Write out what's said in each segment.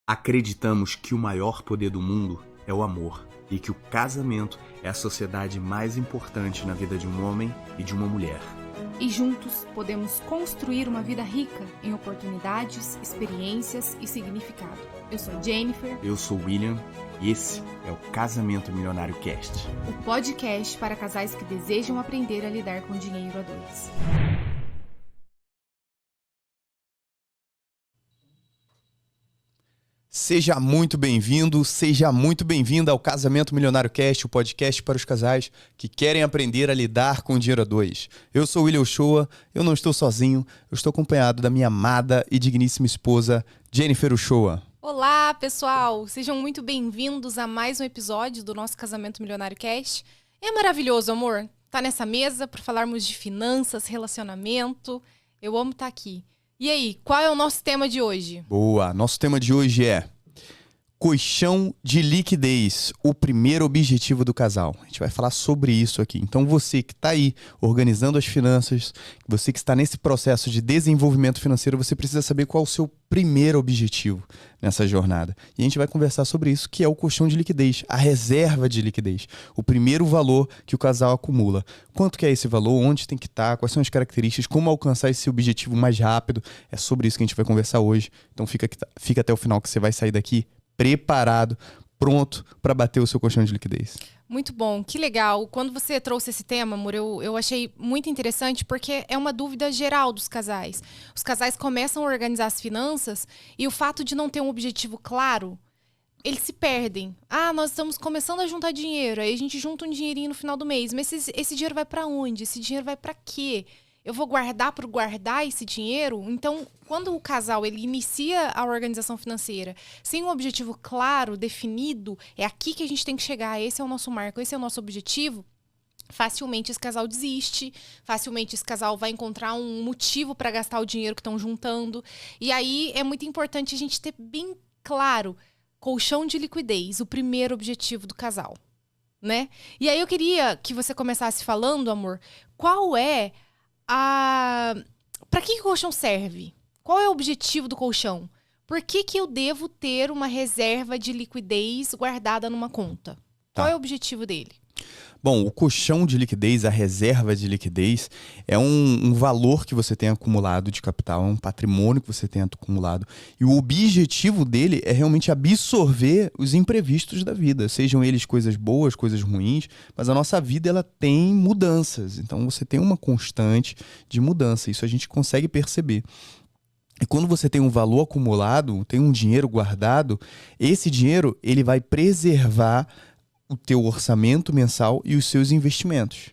Acreditamos que o maior poder do mundo é o amor e que o casamento é a sociedade mais importante na vida de um homem e de uma mulher. E juntos podemos construir uma vida rica em oportunidades, experiências e significado. Eu sou Jennifer. Eu sou William e esse é o Casamento Milionário Cast. O podcast para casais que desejam aprender a lidar com dinheiro a dois. Seja muito bem-vindo, seja muito bem-vinda ao Casamento Milionário Cast, o podcast para os casais que querem aprender a lidar com dinheiro a dois. Eu sou William Uchoa, eu não estou sozinho, eu estou acompanhado da minha amada e digníssima esposa, Jennifer Uchoa. Olá, pessoal! Sejam muito bem-vindos a mais um episódio do nosso Casamento Milionário Cast. É maravilhoso, amor, estar nessa mesa para falarmos de finanças, relacionamento. Eu amo estar aqui. E aí, qual é o nosso tema de hoje? Boa! Nosso tema de hoje é colchão de liquidez, o primeiro objetivo do casal. A gente vai falar sobre isso aqui. Então você que está aí organizando as finanças, você que está nesse processo de desenvolvimento financeiro, você precisa saber qual é o seu primeiro objetivo nessa jornada. E a gente vai conversar sobre isso, que é o colchão de liquidez, a reserva de liquidez, o primeiro valor que o casal acumula. Quanto que é esse valor, onde tem que estar, quais são as características, como alcançar esse objetivo mais rápido. É sobre isso que a gente vai conversar hoje. Então fica até o final que você vai sair daqui preparado, pronto para bater o seu colchão de liquidez. Muito bom, que legal. Quando você trouxe esse tema, amor, eu achei muito interessante porque é uma dúvida geral dos casais. Os casais começam a organizar as finanças e o fato de não ter um objetivo claro, eles se perdem. Nós estamos começando a juntar dinheiro, aí a gente junta um dinheirinho no final do mês, mas esse dinheiro vai para onde? Esse dinheiro vai para quê? Eu vou guardar por guardar esse dinheiro? Então, quando o casal ele inicia a organização financeira sem um objetivo claro, definido, é aqui que a gente tem que chegar, esse é o nosso marco, esse é o nosso objetivo, facilmente esse casal desiste, facilmente esse casal vai encontrar um motivo para gastar o dinheiro que estão juntando. E aí é muito importante a gente ter bem claro, colchão de liquidez, o primeiro objetivo do casal, né? E aí eu queria que você começasse falando, amor, qual é para que o colchão serve? Qual é o objetivo do colchão? Por que eu devo ter uma reserva de liquidez guardada numa conta? Qual é o objetivo dele? Bom, o colchão de liquidez, a reserva de liquidez, é um valor que você tem acumulado de capital, é um patrimônio que você tem acumulado. E o objetivo dele é realmente absorver os imprevistos da vida, sejam eles coisas boas, coisas ruins, mas a nossa vida ela tem mudanças. Então você tem uma constante de mudança, isso a gente consegue perceber. E quando você tem um valor acumulado, tem um dinheiro guardado, esse dinheiro ele vai preservar o teu orçamento mensal e os seus investimentos.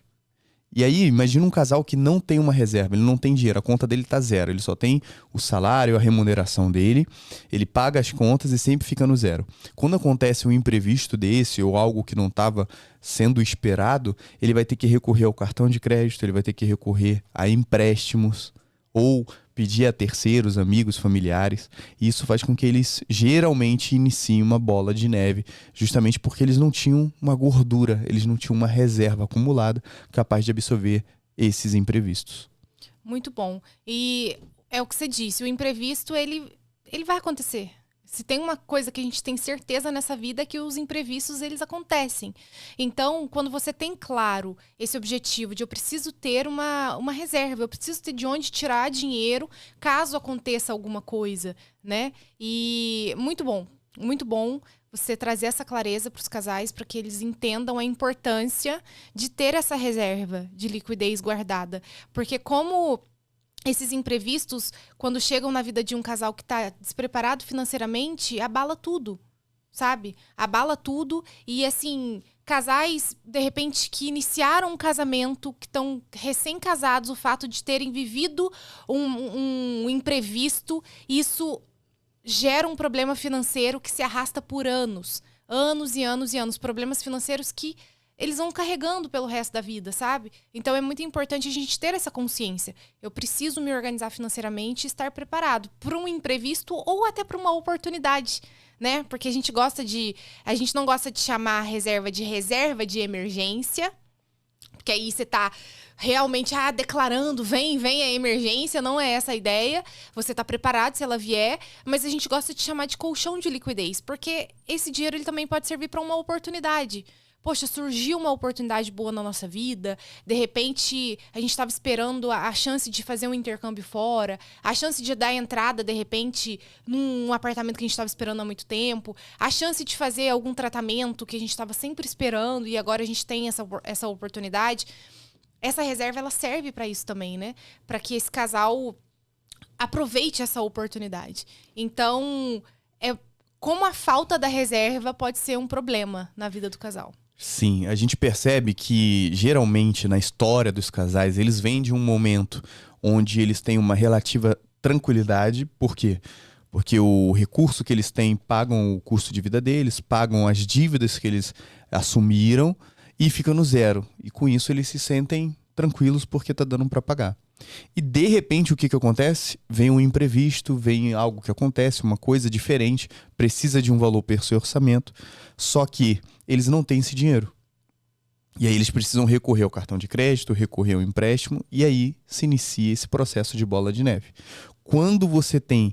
E aí, imagina um casal que não tem uma reserva, ele não tem dinheiro, a conta dele está zero, ele só tem o salário, a remuneração dele, ele paga as contas e sempre fica no zero. Quando acontece um imprevisto desse ou algo que não estava sendo esperado, ele vai ter que recorrer ao cartão de crédito, ele vai ter que recorrer a empréstimos ou pedir a terceiros, amigos, familiares. E isso faz com que eles geralmente iniciem uma bola de neve, justamente porque eles não tinham uma gordura, eles não tinham uma reserva acumulada capaz de absorver esses imprevistos. Muito bom. E é o que você disse, o imprevisto ele vai acontecer. Se tem uma coisa que a gente tem certeza nessa vida é que os imprevistos, eles acontecem. Então, quando você tem claro esse objetivo de eu preciso ter uma reserva, eu preciso ter de onde tirar dinheiro caso aconteça alguma coisa, né? E muito bom você trazer essa clareza para os casais para que eles entendam a importância de ter essa reserva de liquidez guardada. Porque como esses imprevistos, quando chegam na vida de um casal que está despreparado financeiramente, abala tudo, sabe? Abala tudo e, assim, casais, de repente, que iniciaram um casamento, que estão recém-casados, o fato de terem vivido um imprevisto, isso gera um problema financeiro que se arrasta por anos. Anos e anos e anos. Problemas financeiros que eles vão carregando pelo resto da vida, sabe? Então é muito importante a gente ter essa consciência. Eu preciso me organizar financeiramente e estar preparado para um imprevisto ou até para uma oportunidade, né? Porque a gente não gosta de chamar a reserva de emergência, Porque aí você tá realmente declarando, vem a emergência, não é essa a ideia. Você tá preparado se ela vier, mas a gente gosta de chamar de colchão de liquidez, porque esse dinheiro ele também pode servir para uma oportunidade. Poxa, surgiu uma oportunidade boa na nossa vida, de repente a gente estava esperando a chance de fazer um intercâmbio fora, a chance de dar entrada, de repente, num apartamento que a gente estava esperando há muito tempo, a chance de fazer algum tratamento que a gente estava sempre esperando e agora a gente tem essa oportunidade. Essa reserva, ela serve para isso também, né? Para que esse casal aproveite essa oportunidade. Então, como a falta da reserva pode ser um problema na vida do casal. Sim, a gente percebe que geralmente na história dos casais eles vêm de um momento onde eles têm uma relativa tranquilidade. Por quê? Porque o recurso que eles têm pagam o custo de vida deles, pagam as dívidas que eles assumiram e fica no zero. E com isso eles se sentem tranquilos porque tá dando para pagar. E de repente o que acontece? Vem um imprevisto, vem algo que acontece, uma coisa diferente, precisa de um valor per seu orçamento, só que eles não têm esse dinheiro. E aí eles precisam recorrer ao cartão de crédito, recorrer ao empréstimo, e aí se inicia esse processo de bola de neve. Quando você tem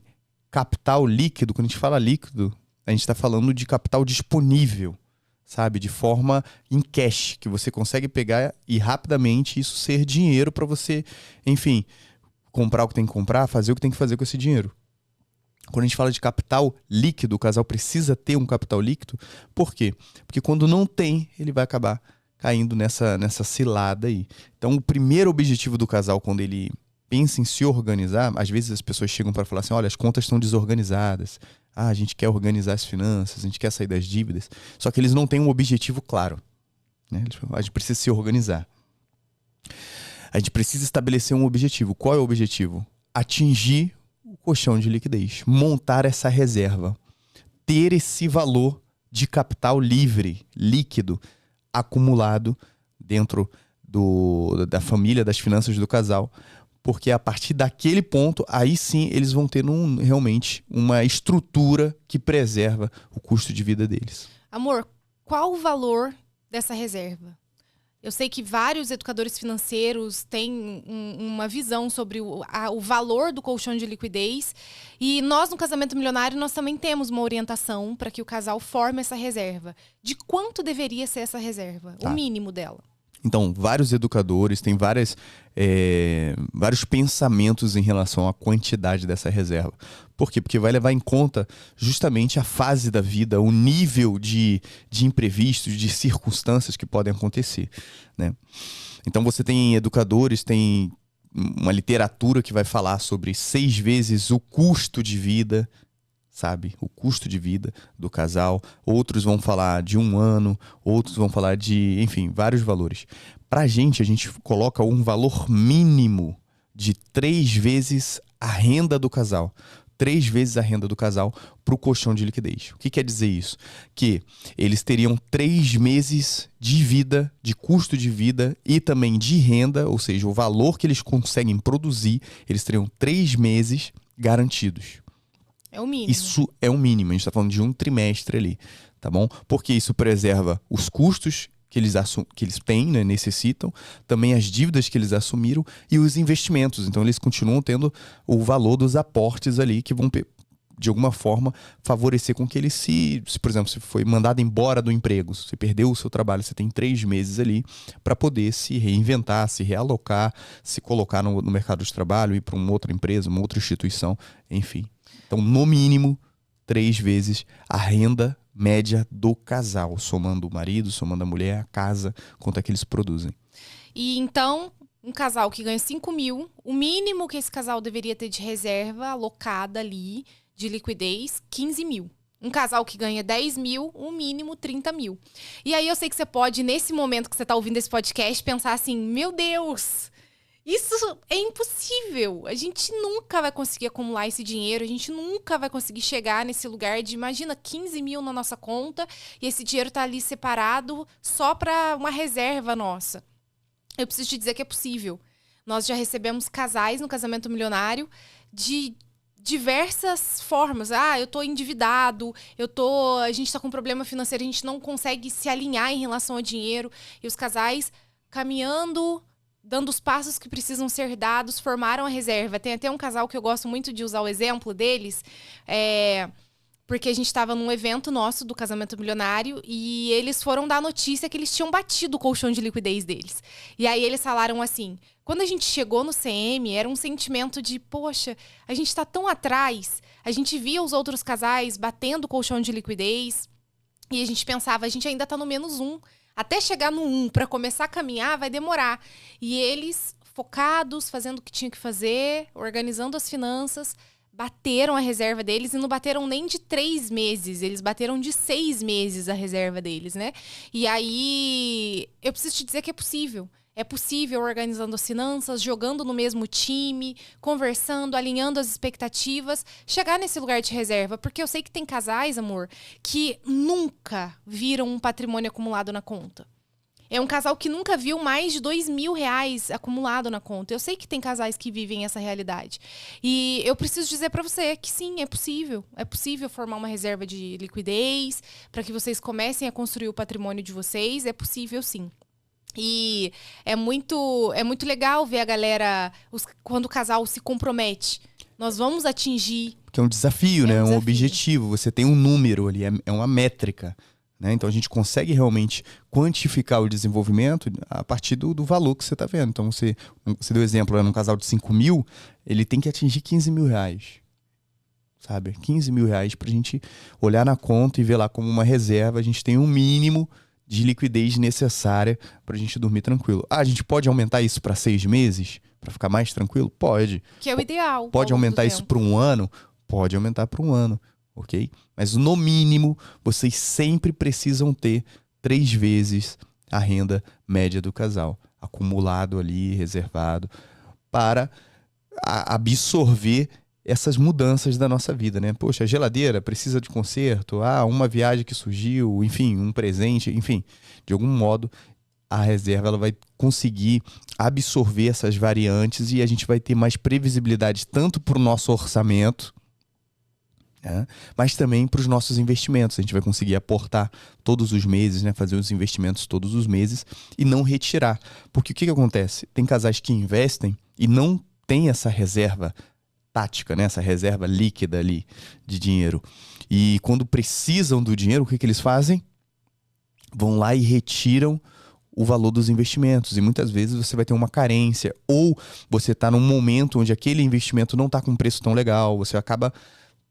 capital líquido, quando a gente fala líquido, a gente está falando de capital disponível, sabe? De forma em cash, que você consegue pegar e rapidamente isso ser dinheiro para você, enfim, comprar o que tem que comprar, fazer o que tem que fazer com esse dinheiro. Quando a gente fala de capital líquido, o casal precisa ter um capital líquido. Por quê? Porque quando não tem, ele vai acabar caindo nessa cilada aí. Então, o primeiro objetivo do casal, quando ele pensa em se organizar, às vezes as pessoas chegam para falar assim, olha, as contas estão desorganizadas. A gente quer organizar as finanças, a gente quer sair das dívidas. Só que eles não têm um objetivo claro, né? A gente precisa se organizar. A gente precisa estabelecer um objetivo. Qual é o objetivo? Atingir o colchão de liquidez. Montar essa reserva. Ter esse valor de capital livre, líquido, acumulado dentro da família, das finanças do casal. Porque a partir daquele ponto, aí sim eles vão ter realmente uma estrutura que preserva o custo de vida deles. Amor, qual o valor dessa reserva? Eu sei que vários educadores financeiros têm uma visão sobre o valor do colchão de liquidez. E nós, no Casamento Milionário, nós também temos uma orientação para que o casal forme essa reserva. De quanto deveria ser essa reserva? Tá. O mínimo dela. Então, vários educadores têm vários pensamentos em relação à quantidade dessa reserva. Por quê? Porque vai levar em conta justamente a fase da vida, o nível de imprevistos, de circunstâncias que podem acontecer, né? Então, você tem educadores, tem uma literatura que vai falar sobre 6 vezes o custo de vida, sabe? O custo de vida do casal. Outros vão falar de 1 ano, outros vão falar de, enfim, vários valores. Pra gente, a gente coloca um valor mínimo de 3 vezes a renda do casal. 3 vezes a renda do casal pro colchão de liquidez. O que quer dizer isso? Que eles teriam 3 meses de vida, de custo de vida e também de renda, ou seja, o valor que eles conseguem produzir, eles teriam 3 meses garantidos. É o mínimo. Isso é o mínimo. A gente está falando de um trimestre ali, tá bom? Porque isso preserva os custos que eles têm, né, necessitam, também as dívidas que eles assumiram e os investimentos. Então, eles continuam tendo o valor dos aportes ali que vão, de alguma forma, favorecer com que ele por exemplo, se foi mandado embora do emprego, se perdeu o seu trabalho, você tem 3 meses ali para poder se reinventar, se realocar, se colocar no mercado de trabalho, ir para uma outra empresa, uma outra instituição, enfim. Então, no mínimo, 3 vezes a renda média do casal, somando o marido, somando a mulher, a casa, quanto é que eles produzem. E então, um casal que ganha 5 mil, o mínimo que esse casal deveria ter de reserva alocada ali, de liquidez, 15 mil. Um casal que ganha 10 mil, o mínimo 30 mil. E aí eu sei que você pode, nesse momento que você está ouvindo esse podcast, pensar assim, meu Deus, isso é impossível. A gente nunca vai conseguir acumular esse dinheiro, a gente nunca vai conseguir chegar nesse lugar de, imagina, 15 mil na nossa conta e esse dinheiro tá ali separado só para uma reserva nossa. Eu preciso te dizer que é possível. Nós já recebemos casais no Casamento Milionário de diversas formas. Eu tô endividado, a gente tá com um problema financeiro, a gente não consegue se alinhar em relação ao dinheiro. E os casais caminhando, dando os passos que precisam ser dados, formaram a reserva. Tem até um casal que eu gosto muito de usar o exemplo deles, porque a gente estava num evento nosso do Casamento Milionário e eles foram dar a notícia que eles tinham batido o colchão de liquidez deles. E aí eles falaram assim, quando a gente chegou no CM, era um sentimento de, poxa, a gente está tão atrás, a gente via os outros casais batendo o colchão de liquidez e a gente pensava, a gente ainda está no -1. Até chegar no 1 para começar a caminhar vai demorar. E eles, focados, fazendo o que tinha que fazer, organizando as finanças, bateram a reserva deles e não bateram nem de 3 meses, eles bateram de 6 meses a reserva deles, né? E aí, eu preciso te dizer que é possível. É possível organizando as finanças, jogando no mesmo time, conversando, alinhando as expectativas, chegar nesse lugar de reserva. Porque eu sei que tem casais, amor, que nunca viram um patrimônio acumulado na conta. É um casal que nunca viu mais de R$2.000 acumulado na conta. Eu sei que tem casais que vivem essa realidade. E eu preciso dizer para você que sim, é possível. É possível formar uma reserva de liquidez para que vocês comecem a construir o patrimônio de vocês. É possível, sim. E é muito legal ver a galera, quando o casal se compromete. Nós vamos atingir. Porque é um desafio, né? É um desafio. objetivo. Você tem um número ali, é uma métrica. Né? Então a gente consegue realmente quantificar o desenvolvimento a partir do valor que você está vendo. Então você deu exemplo, num casal de 5 mil, ele tem que atingir R$15.000. Sabe? R$15.000 para a gente olhar na conta e ver lá como uma reserva. A gente tem um mínimo de liquidez necessária para a gente dormir tranquilo. A gente pode aumentar isso para 6 meses? Para ficar mais tranquilo? Pode. Que é o ideal. Pode aumentar isso para um ano? Pode aumentar para um ano, ok? Mas no mínimo, vocês sempre precisam ter 3 vezes a renda média do casal. Acumulado ali, reservado, para absorver essas mudanças da nossa vida, né? Poxa, a geladeira precisa de conserto, uma viagem que surgiu, enfim, um presente, enfim. De algum modo, a reserva ela vai conseguir absorver essas variantes e a gente vai ter mais previsibilidade tanto para o nosso orçamento, né? Mas também para os nossos investimentos. A gente vai conseguir aportar todos os meses, né? Fazer os investimentos todos os meses e não retirar. Porque o que acontece? Tem casais que investem e não tem essa reserva tática, né? Essa reserva líquida ali de dinheiro. E quando precisam do dinheiro, o que eles fazem? Vão lá e retiram o valor dos investimentos. E muitas vezes você vai ter uma carência. Ou você está num momento onde aquele investimento não está com um preço tão legal. Você acaba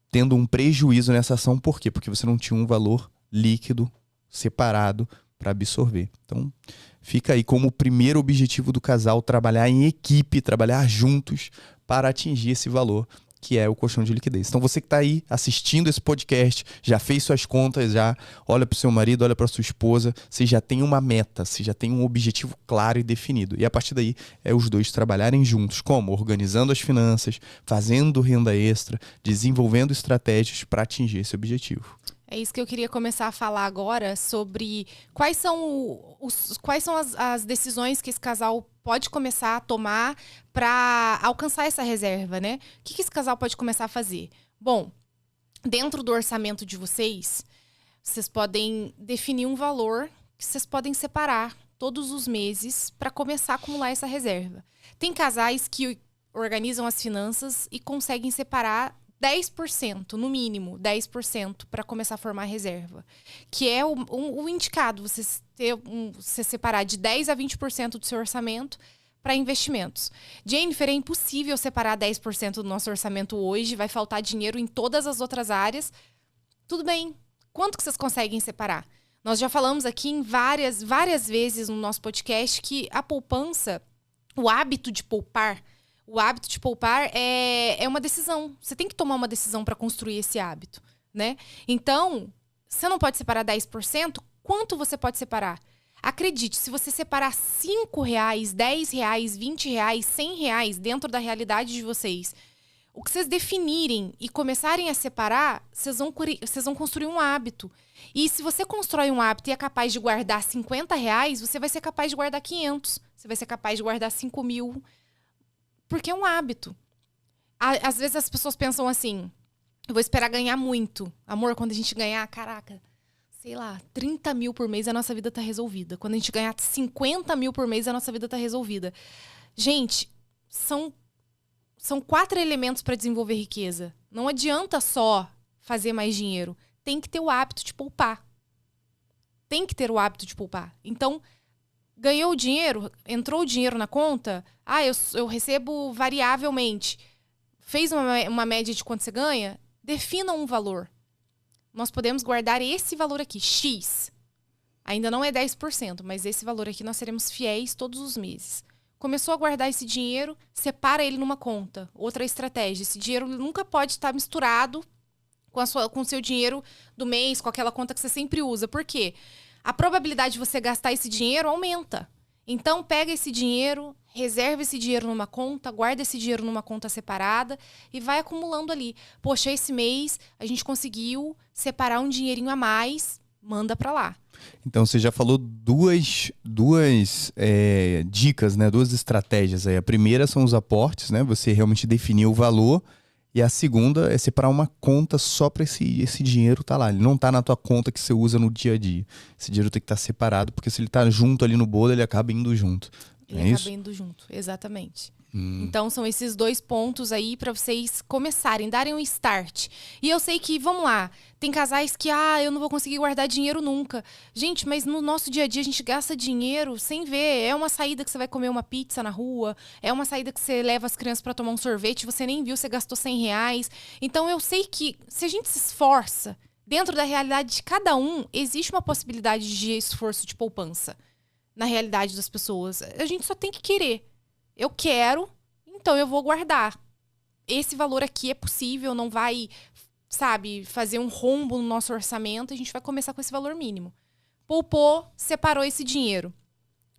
tendo um prejuízo nessa ação. Por quê? Porque você não tinha um valor líquido separado para absorver. Então, fica aí como o primeiro objetivo do casal, trabalhar em equipe, trabalhar juntos para atingir esse valor, que é o colchão de liquidez. Então você que está aí assistindo esse podcast, já fez suas contas, já olha para o seu marido, olha para sua esposa, você já tem uma meta, você já tem um objetivo claro e definido. E a partir daí é os dois trabalharem juntos. Como? Organizando as finanças, fazendo renda extra, desenvolvendo estratégias para atingir esse objetivo. É isso que eu queria começar a falar agora, sobre quais são as decisões que esse casal pode começar a tomar para alcançar essa reserva, né? O que esse casal pode começar a fazer? Bom, dentro do orçamento de vocês podem definir um valor que vocês podem separar todos os meses para começar a acumular essa reserva. Tem casais que organizam as finanças e conseguem separar 10%, no mínimo, 10% para começar a formar reserva. Que é o indicado, você separar de 10% a 20% do seu orçamento para investimentos. Jennifer, é impossível separar 10% do nosso orçamento hoje, vai faltar dinheiro em todas as outras áreas. Tudo bem. Quanto que vocês conseguem separar? Nós já falamos aqui em várias vezes no nosso podcast que a poupança, o hábito de poupar é uma decisão. Você tem que tomar uma decisão para construir esse hábito, né? Então, você não pode separar 10%. Quanto você pode separar? Acredite, se você separar R$5, R$10, R$20, R$100 dentro da realidade de vocês, o que vocês definirem e começarem a separar, vocês vão construir um hábito. E se você constrói um hábito e é capaz de guardar R$50, você vai ser capaz de guardar 500. Você vai ser capaz de guardar 5.000. Porque é um hábito. Às vezes as pessoas pensam assim, eu vou esperar ganhar muito. Amor, quando a gente ganhar, caraca, sei lá, 30 mil por mês, a nossa vida tá resolvida. Quando a gente ganhar 50 mil por mês, a nossa vida tá resolvida. Gente, são 4 elementos para desenvolver riqueza. Não adianta só fazer mais dinheiro. Tem que ter o hábito de poupar. Tem que ter o hábito de poupar. Então, ganhou o dinheiro, entrou o dinheiro na conta, eu recebo variavelmente. Fez uma média de quanto você ganha? Defina um valor. Nós podemos guardar esse valor aqui, X. Ainda não é 10%, mas esse valor aqui nós seremos fiéis todos os meses. Começou a guardar esse dinheiro, separa ele numa conta. Outra estratégia, esse dinheiro nunca pode estar misturado com o seu dinheiro do mês, com aquela conta que você sempre usa. Por quê? A probabilidade de você gastar esse dinheiro aumenta. Então, pega esse dinheiro, reserva esse dinheiro numa conta, guarda esse dinheiro numa conta separada e vai acumulando ali. Poxa, esse mês a gente conseguiu separar um dinheirinho a mais, manda pra lá. Então, você já falou duas dicas, né? 2 estratégias aí. A primeira são os aportes, né? Você realmente definir o valor. E a segunda é separar uma conta só para esse dinheiro tá lá. Ele não tá na tua conta que você usa no dia a dia. Esse dinheiro tem que estar separado, porque se ele tá junto ali no bolo, ele acaba indo junto. Ele acaba indo junto, exatamente. Então, são esses 2 pontos aí para vocês começarem, darem um start. E eu sei que, vamos lá, tem casais que, eu não vou conseguir guardar dinheiro nunca. Gente, mas no nosso dia a dia a gente gasta dinheiro sem ver. É uma saída que você vai comer uma pizza na rua, é uma saída que você leva as crianças para tomar um sorvete, você nem viu, você gastou R$100. Então, eu sei que se a gente se esforça, dentro da realidade de cada um, existe uma possibilidade de esforço de poupança na realidade das pessoas. A gente só tem que querer. Eu quero, então eu vou guardar. Esse valor aqui é possível, não vai, fazer um rombo no nosso orçamento. A gente vai começar com esse valor mínimo. Poupou, separou esse dinheiro.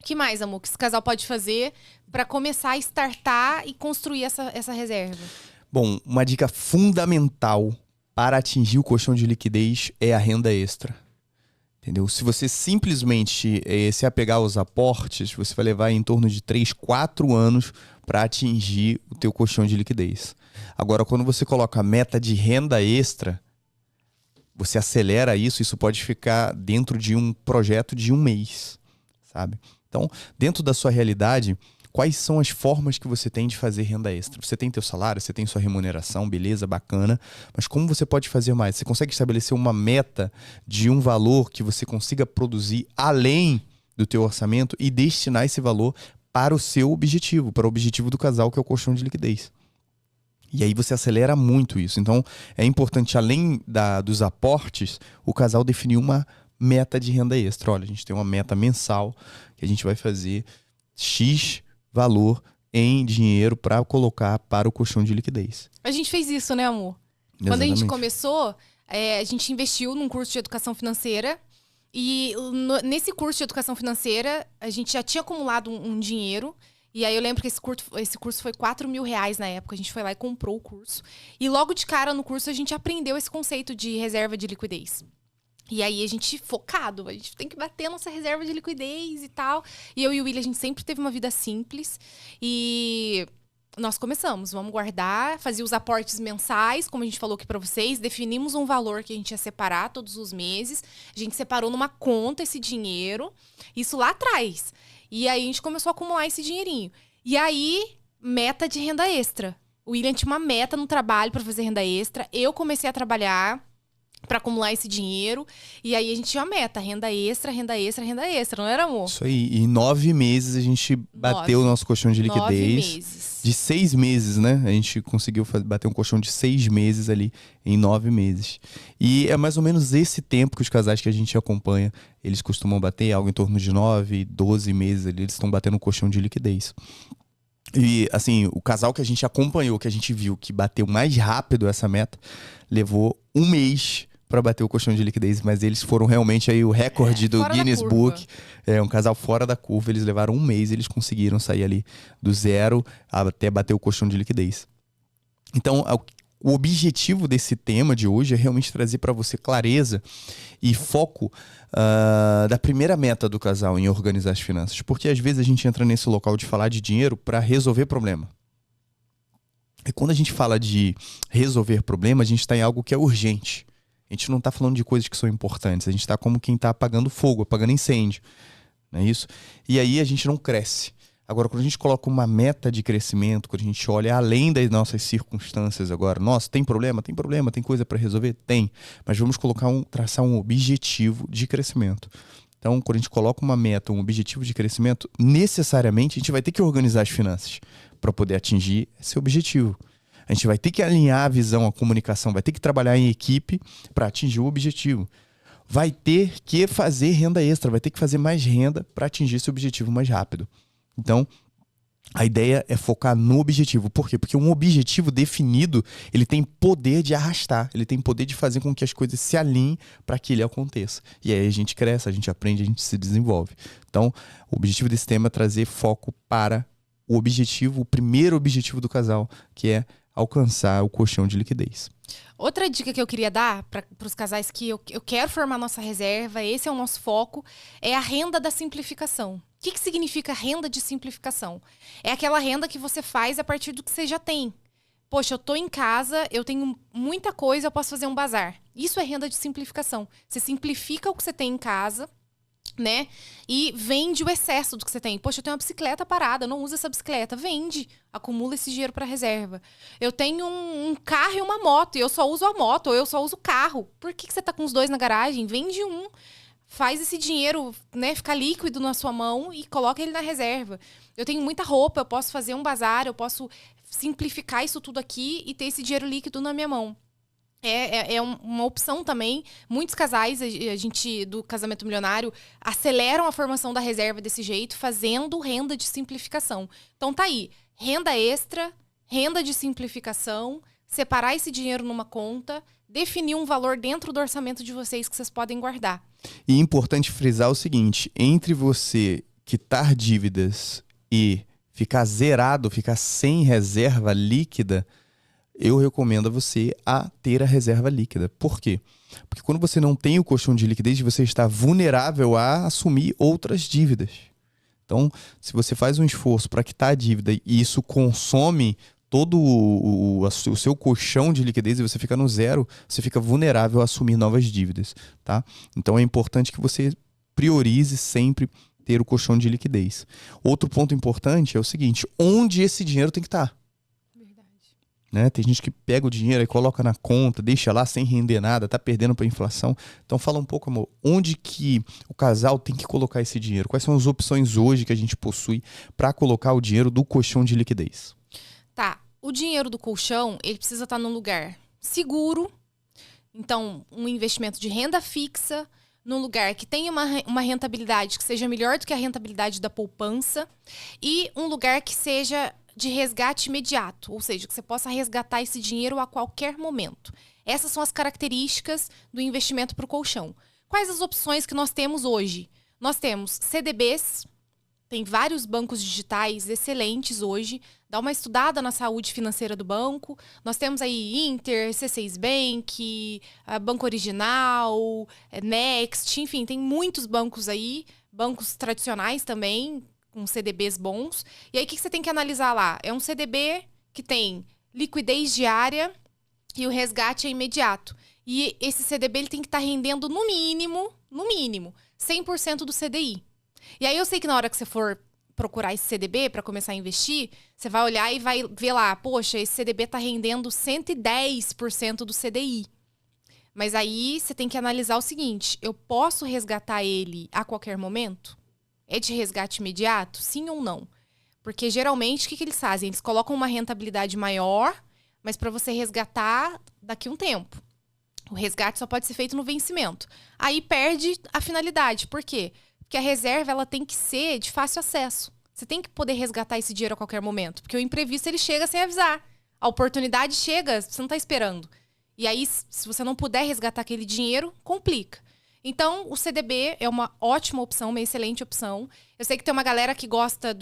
O que mais, amor, que esse casal pode fazer para começar a startar e construir essa reserva? Bom, uma dica fundamental para atingir o colchão de liquidez é a renda extra. Entendeu? Se você simplesmente se apegar aos aportes, você vai levar em torno de 3, 4 anos para atingir o teu colchão de liquidez. Agora, quando você coloca a meta de renda extra, você acelera isso pode ficar dentro de um projeto de 1 mês, sabe? Então, dentro da sua realidade, quais são as formas que você tem de fazer renda extra? Você tem teu salário, você tem sua remuneração, beleza, bacana. Mas como você pode fazer mais? Você consegue estabelecer uma meta de um valor que você consiga produzir além do teu orçamento e destinar esse valor para o seu objetivo, para o objetivo do casal, que é o colchão de liquidez. E aí você acelera muito isso. Então, é importante, além dos aportes, o casal definir uma meta de renda extra. Olha, a gente tem uma meta mensal que a gente vai fazer X valor em dinheiro para colocar para o colchão de liquidez. A gente fez isso, né, amor? Exatamente. Quando a gente começou, a gente investiu num curso de educação financeira. E nesse curso de educação financeira, a gente já tinha acumulado um dinheiro. E aí eu lembro que esse curso foi R$4.000 na época. A gente foi lá e comprou o curso. E logo de cara no curso a gente aprendeu esse conceito de reserva de liquidez. E aí a gente focado, a gente tem que bater a nossa reserva de liquidez e tal. E eu e o William, a gente sempre teve uma vida simples. E nós começamos, vamos guardar, fazer os aportes mensais, como a gente falou aqui pra vocês. Definimos um valor que a gente ia separar todos os meses. A gente separou numa conta esse dinheiro, isso lá atrás. E aí a gente começou a acumular esse dinheirinho. E aí, meta de renda extra. O William tinha uma meta no trabalho pra fazer renda extra. Eu comecei a trabalhar para acumular esse dinheiro. E aí a gente tinha uma meta, renda extra, renda extra, renda extra, não era, amor? Isso aí. E em 9 meses a gente bateu o nosso colchão de liquidez. 9 meses. De 6 meses, né? A gente conseguiu bater um colchão de 6 meses ali em 9 meses. E é mais ou menos esse tempo que os casais que a gente acompanha, eles costumam bater algo em torno de 9, 12 meses ali, eles estão batendo um colchão de liquidez. E, assim, o casal que a gente acompanhou, que a gente viu que bateu mais rápido essa meta, levou 1 mês para bater o colchão de liquidez, mas eles foram realmente aí o recorde do Guinness Book. É um casal fora da curva, eles levaram 1 mês, eles conseguiram sair ali do 0 até bater o colchão de liquidez. Então, o objetivo desse tema de hoje é realmente trazer para você clareza e foco da primeira meta do casal em organizar as finanças. Porque às vezes a gente entra nesse local de falar de dinheiro para resolver problema. E quando a gente fala de resolver problema, a gente está em algo que é urgente. A gente não está falando de coisas que são importantes. A gente está como quem está apagando fogo, apagando incêndio. Não é isso? E aí a gente não cresce. Agora, quando a gente coloca uma meta de crescimento, quando a gente olha além das nossas circunstâncias agora, nossa, tem problema? Tem problema, tem coisa para resolver? Tem. Mas vamos traçar um objetivo de crescimento. Então, quando a gente coloca uma meta, um objetivo de crescimento, necessariamente a gente vai ter que organizar as finanças para poder atingir esse objetivo. A gente vai ter que alinhar a visão, a comunicação, vai ter que trabalhar em equipe para atingir o objetivo. Vai ter que fazer renda extra, vai ter que fazer mais renda para atingir esse objetivo mais rápido. Então, a ideia é focar no objetivo. Por quê? Porque um objetivo definido, ele tem poder de arrastar, ele tem poder de fazer com que as coisas se alinhem para que ele aconteça. E aí a gente cresce, a gente aprende, a gente se desenvolve. Então, o objetivo desse tema é trazer foco para o objetivo, o primeiro objetivo do casal, que é alcançar o colchão de liquidez. Outra dica que eu queria dar para os casais que eu quero formar nossa reserva, esse é o nosso foco, é a renda da simplificação. O que significa renda de simplificação? É aquela renda que você faz a partir do que você já tem. Poxa, eu tô em casa, eu tenho muita coisa, eu posso fazer um bazar. Isso é renda de simplificação. Você simplifica o que você tem em casa, né? E vende o excesso do que você tem. Poxa, eu tenho uma bicicleta parada, eu não uso essa bicicleta. Vende, acumula esse dinheiro para reserva. Eu tenho um carro e uma moto, e eu só uso a moto, ou eu só uso o carro. Por que você tá com os dois na garagem? Vende um. Faz esse dinheiro, né, ficar líquido na sua mão e coloca ele na reserva. Eu tenho muita roupa, eu posso fazer um bazar, eu posso simplificar isso tudo aqui e ter esse dinheiro líquido na minha mão. É uma opção também. Muitos casais, a gente do Casamento Milionário, aceleram a formação da reserva desse jeito, fazendo renda de simplificação. Então tá aí, renda extra, renda de simplificação, separar esse dinheiro numa conta, definir um valor dentro do orçamento de vocês que vocês podem guardar. E é importante frisar o seguinte, entre você quitar dívidas e ficar zerado, ficar sem reserva líquida, eu recomendo a você a ter a reserva líquida. Por quê? Porque quando você não tem o colchão de liquidez, você está vulnerável a assumir outras dívidas. Então, se você faz um esforço para quitar a dívida e isso consome todo o seu colchão de liquidez e você fica no zero, você fica vulnerável a assumir novas dívidas, tá? Então é importante que você priorize sempre ter o colchão de liquidez. Outro ponto importante é o seguinte, onde esse dinheiro tem que estar? Verdade. Né? Tem gente que pega o dinheiro e coloca na conta, deixa lá sem render nada, tá perdendo para a inflação. Então fala um pouco, amor, onde que o casal tem que colocar esse dinheiro? Quais são as opções hoje que a gente possui para colocar o dinheiro do colchão de liquidez? Tá, o dinheiro do colchão, ele precisa estar num lugar seguro. Então, um investimento de renda fixa, num lugar que tenha uma rentabilidade que seja melhor do que a rentabilidade da poupança. E um lugar que seja de resgate imediato, ou seja, que você possa resgatar esse dinheiro a qualquer momento. Essas são as características do investimento para o colchão. Quais as opções que nós temos hoje? Nós temos CDBs, tem vários bancos digitais excelentes hoje. Dá uma estudada na saúde financeira do banco. Nós temos aí Inter, C6 Bank, Banco Original, Next, enfim, tem muitos bancos aí, bancos tradicionais também, com CDBs bons. E aí o que você tem que analisar lá? É um CDB que tem liquidez diária e o resgate é imediato. E esse CDB ele tem que estar rendendo no mínimo, 100% do CDI. E aí eu sei que na hora que você for procurar esse CDB para começar a investir, você vai olhar e vai ver lá, poxa, esse CDB está rendendo 110% do CDI. Mas aí você tem que analisar o seguinte, eu posso resgatar ele a qualquer momento? É de resgate imediato? Sim ou não? Porque geralmente o que eles fazem? Eles colocam uma rentabilidade maior, mas para você resgatar daqui a um tempo. O resgate só pode ser feito no vencimento. Aí perde a finalidade. Por quê? Porque a reserva ela tem que ser de fácil acesso. Você tem que poder resgatar esse dinheiro a qualquer momento. Porque o imprevisto ele chega sem avisar. A oportunidade chega, você não está esperando. E aí, se você não puder resgatar aquele dinheiro, complica. Então, o CDB é uma ótima opção, uma excelente opção. Eu sei que tem uma galera que gosta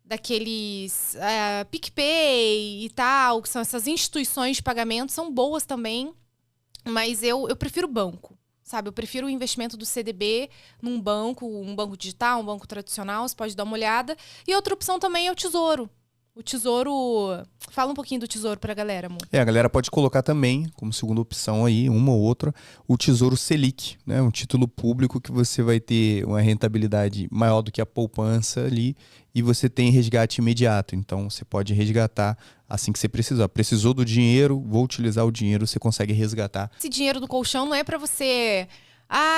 daqueles PicPay e tal, que são essas instituições de pagamento, são boas também. Mas eu prefiro banco. Sabe, eu prefiro o investimento do CDB num banco, um banco digital, um banco tradicional, você pode dar uma olhada. E outra opção também é o Tesouro. O tesouro... Fala um pouquinho do tesouro pra galera, amor. A galera pode colocar também, como segunda opção aí, uma ou outra, o Tesouro Selic, né? Um título público que você vai ter uma rentabilidade maior do que a poupança ali e você tem resgate imediato. Então, você pode resgatar assim que você precisar. Precisou do dinheiro, vou utilizar o dinheiro, você consegue resgatar. Esse dinheiro do colchão não é pra você...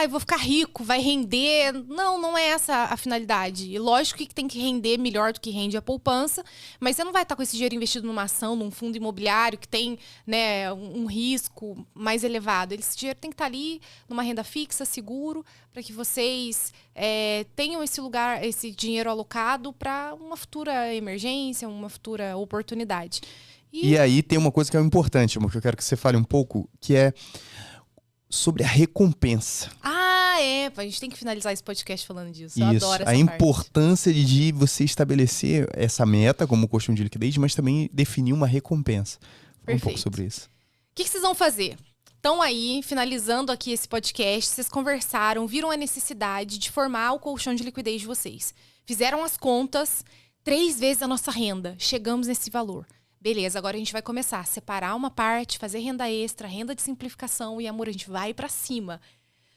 eu vou ficar rico, vai render. Não é essa a finalidade. E lógico que tem que render melhor do que rende a poupança, mas você não vai estar com esse dinheiro investido numa ação, num fundo imobiliário que tem, né, um risco mais elevado. Esse dinheiro tem que estar ali numa renda fixa, seguro, para que vocês tenham esse dinheiro alocado para uma futura emergência, uma futura oportunidade. E aí tem uma coisa que é importante, amor, que eu quero que você fale um pouco, que é sobre a recompensa. A gente tem que finalizar esse podcast falando disso. Eu adoro essa a parte. importância de você estabelecer essa meta como colchão de liquidez, mas também definir uma recompensa. Fala um pouco sobre isso. O que vocês vão fazer? Estão aí, finalizando aqui esse podcast, vocês conversaram, viram a necessidade de formar o colchão de liquidez de vocês. Fizeram as contas, 3 vezes a nossa renda. Chegamos nesse valor. Beleza, agora a gente vai começar a separar uma parte, fazer renda extra, renda de simplificação e, amor, a gente vai pra cima.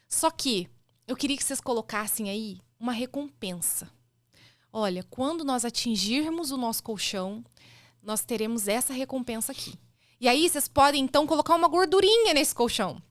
Só que eu queria que vocês colocassem aí uma recompensa. Olha, quando nós atingirmos o nosso colchão, nós teremos essa recompensa aqui. E aí vocês podem, então, colocar uma gordurinha nesse colchão.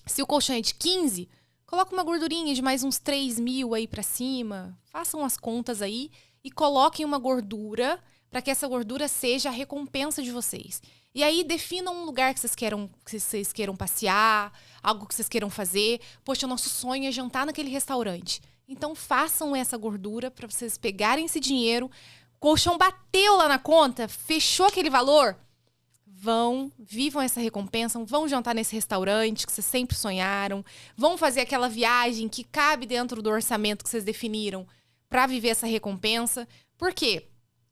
Se o colchão é de 15, coloca uma gordurinha de mais uns 3 mil aí pra cima. Façam as contas aí e coloquem uma gordura para que essa gordura seja a recompensa de vocês. E aí definam um lugar que vocês queiram passear, algo que vocês queiram fazer. Poxa, o nosso sonho é jantar naquele restaurante. Então façam essa gordura para vocês pegarem esse dinheiro. Colchão bateu lá na conta, fechou aquele valor. Vivam essa recompensa, vão jantar nesse restaurante que vocês sempre sonharam, vão fazer aquela viagem que cabe dentro do orçamento que vocês definiram para viver essa recompensa. Por quê?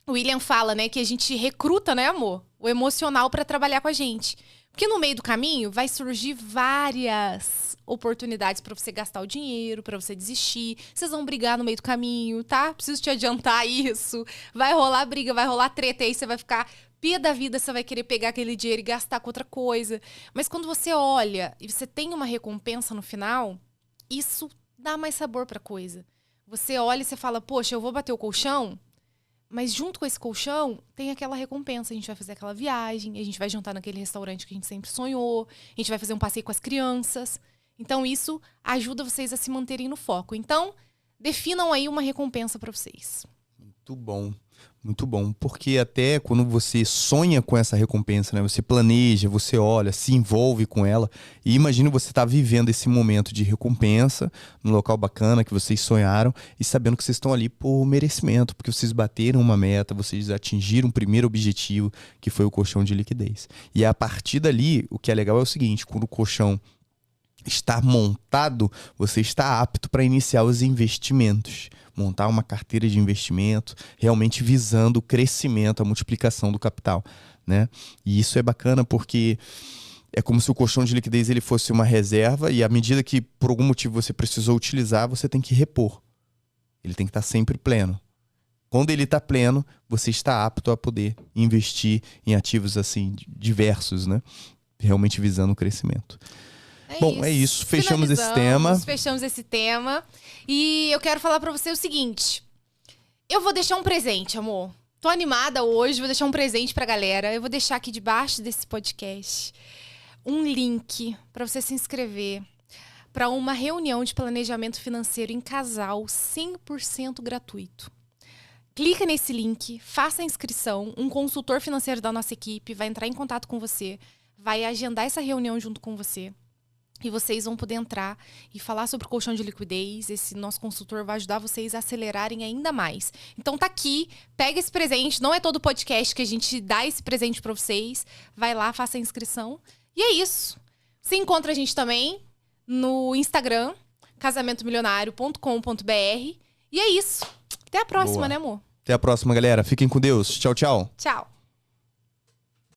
O William fala, né, que a gente recruta, né, amor? O emocional para trabalhar com a gente. Porque no meio do caminho vai surgir várias oportunidades para você gastar o dinheiro, para você desistir. Vocês vão brigar no meio do caminho, tá? Preciso te adiantar isso. Vai rolar briga, vai rolar treta, aí você vai ficar pia da vida, você vai querer pegar aquele dinheiro e gastar com outra coisa. Mas quando você olha e você tem uma recompensa no final, isso dá mais sabor pra coisa. Você olha e você fala, poxa, eu vou bater o colchão, mas junto com esse colchão, tem aquela recompensa. A gente vai fazer aquela viagem, a gente vai jantar naquele restaurante que a gente sempre sonhou, a gente vai fazer um passeio com as crianças. Então, isso ajuda vocês a se manterem no foco. Então, definam aí uma recompensa para vocês. Muito bom. Porque até quando você sonha com essa recompensa, né? Você planeja, você olha, se envolve com ela. E imagina você estar vivendo esse momento de recompensa num local bacana que vocês sonharam e sabendo que vocês estão ali por merecimento, porque vocês bateram uma meta, vocês atingiram o primeiro objetivo, que foi o colchão de liquidez. E a partir dali, o que é legal é o seguinte, quando o colchão está montado, você está apto para iniciar os investimentos. Montar uma carteira de investimento, realmente visando o crescimento, a multiplicação do capital, né? E isso é bacana porque é como se o colchão de liquidez ele fosse uma reserva e à medida que por algum motivo você precisou utilizar, você tem que repor. Ele tem que estar sempre pleno. Quando ele está pleno, você está apto a poder investir em ativos assim diversos, né? Realmente visando o crescimento. É isso. Fechamos esse tema. E eu quero falar pra você o seguinte. Eu vou deixar um presente, amor. Tô animada hoje, vou deixar um presente pra galera. Eu vou deixar aqui debaixo desse podcast um link pra você se inscrever pra uma reunião de planejamento financeiro em casal 100% gratuito. Clica nesse link, faça a inscrição. Um consultor financeiro da nossa equipe vai entrar em contato com você, vai agendar essa reunião junto com você. E vocês vão poder entrar e falar sobre o colchão de liquidez. Esse nosso consultor vai ajudar vocês a acelerarem ainda mais. Então tá aqui, pega esse presente. Não é todo podcast que a gente dá esse presente pra vocês. Vai lá, faça a inscrição. E é isso. Você encontra a gente também no Instagram, casamentomilionario.com.br. E é isso. Até a próxima, né, amor? Até a próxima, galera. Fiquem com Deus. Tchau, tchau. Tchau.